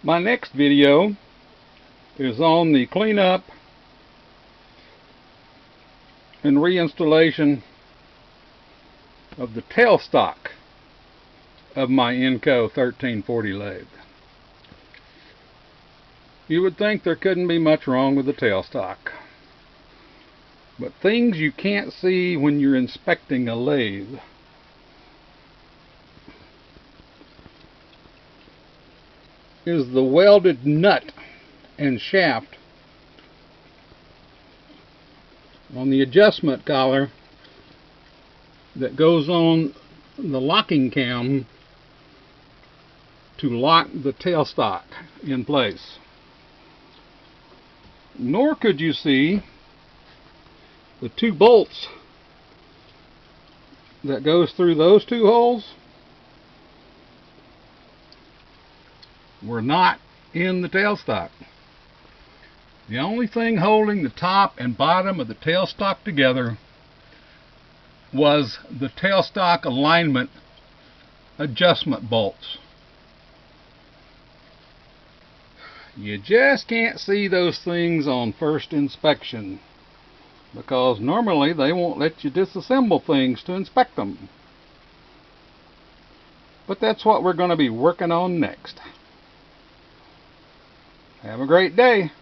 My next video is on the cleanup and reinstallation of the tailstock of my ENCO 1340 lathe. You would think there couldn't be much wrong with the tailstock, but things you can't see when you're inspecting a lathe is the welded nut and shaft on the adjustment collar that goes on the locking cam to lock the tailstock in place. Nor could you see the two bolts that goes through those two holes were not in the tailstock. The only thing holding the top and bottom of the tailstock together was the tailstock alignment adjustment bolts. You just can't see those things on first inspection, because normally they won't let you disassemble things to inspect them. But that's what we're going to be working on next. Have a great day.